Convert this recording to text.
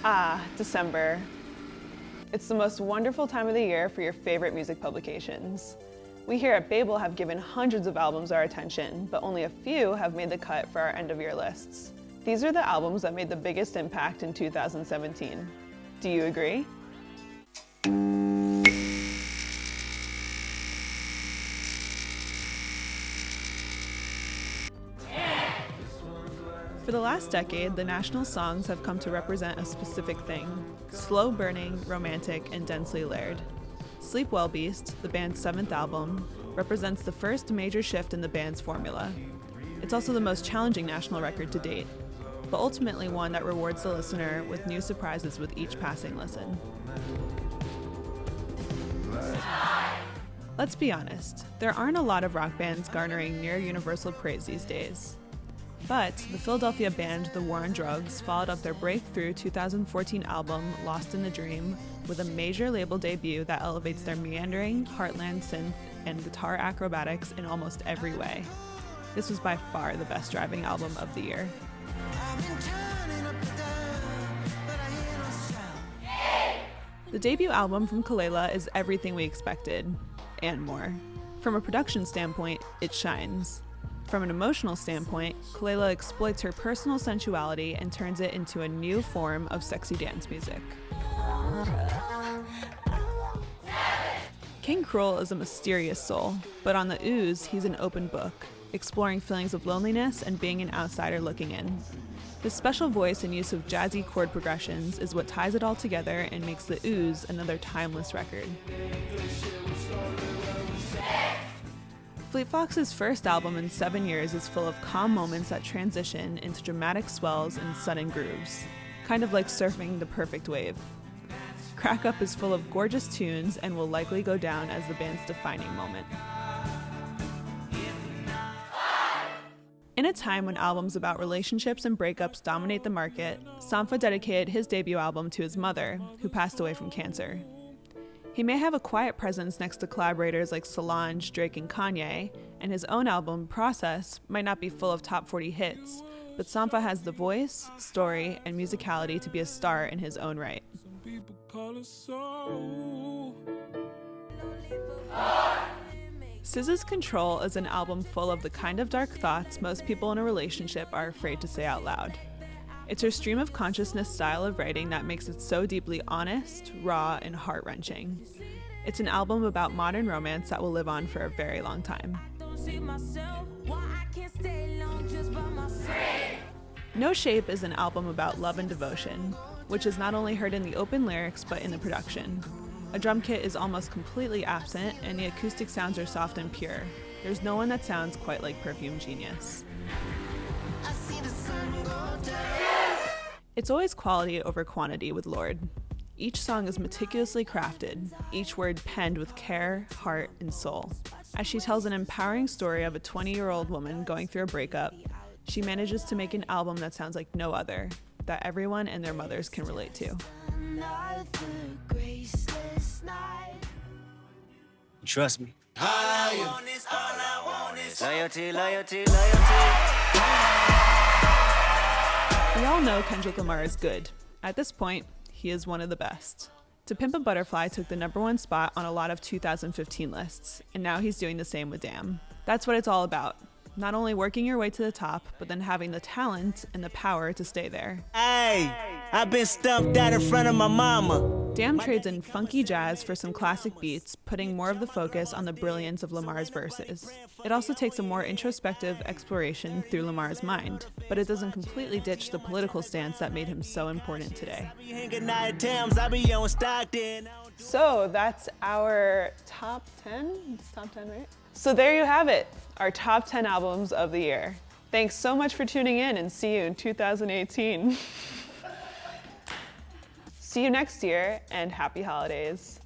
Ah, December. It's the most wonderful time of the year for your favorite music publications. We here at Baeble have given hundreds of albums our attention, but only a few have made the cut for our end-of-year lists. These are the albums that made the biggest impact in 2017. Do you agree? For the last decade, the national songs have come to represent a specific thing: slow-burning, romantic, and densely layered. Sleep Well Beast, the band's 7th album, represents the first major shift in the band's formula. It's also the most challenging national record to date, but ultimately one that rewards the listener with new surprises with each passing listen. Let's be honest, there aren't a lot of rock bands garnering near universal praise these days. But the Philadelphia band The War on Drugs followed up their breakthrough 2014 album, Lost in the Dream, with a major label debut that elevates their meandering, heartland synth and guitar acrobatics in almost every way. This was by far the best driving album of the year. The debut album from Krule is everything we expected, and more. From a production standpoint, it shines. From an emotional standpoint, Krule exploits her personal sensuality and turns it into a new form of sexy dance music. King Krule is a mysterious soul, but on the ooze, he's an open book, exploring feelings of loneliness and being an outsider looking in. His special voice and use of jazzy chord progressions is what ties it all together and makes the ooze another timeless record. Fleet Fox's first album in 7 years is full of calm moments that transition into dramatic swells and sudden grooves, kind of like surfing the perfect wave. Crack Up is full of gorgeous tunes and will likely go down as the band's defining moment. In a time when albums about relationships and breakups dominate the market, Sampha dedicated his debut album to his mother, who passed away from cancer. He may have a quiet presence next to collaborators like Solange, Drake, and Kanye, and his own album, Process, might not be full of top 40 hits, but Sampha has the voice, story, and musicality to be a star in his own right. SZA's Control is an album full of the kind of dark thoughts most people in a relationship are afraid to say out loud. It's her stream of consciousness style of writing that makes it so deeply honest, raw, and heart-wrenching. It's an album about modern romance that will live on for a very long time. No Shape is an album about love and devotion, which is not only heard in the open lyrics but in the production. A drum kit is almost completely absent, and the acoustic sounds are soft and pure. There's no one that sounds quite like Perfume genius. It's always quality over quantity with Lorde. Each song is meticulously crafted, each word penned with care, heart, and soul. As she tells an empowering story of a 20-year-old woman going through a breakup, she manages to make an album that sounds like no other, that everyone and their mothers can relate to. Trust me. Loyalty, loyalty, loyalty. We all know Kendrick Lamar is good. At this point, he is one of the best. To Pimp a Butterfly took the #1 spot on a lot of 2015 lists, and now he's doing the same with Damn. That's what it's all about. Not only working your way to the top, but then having the talent and the power to stay there. Hey, I've been stumped out in front of my mama. Damn trades in funky jazz for some classic beats, putting more of the focus on the brilliance of Lamar's verses. It also takes a more introspective exploration through Lamar's mind, but it doesn't completely ditch the political stance that made him so important today. So that's our top 10? It's top 10, right? So there you have it, our top 10 albums of the year. Thanks so much for tuning in, and see you in 2018. See you next year, and happy holidays.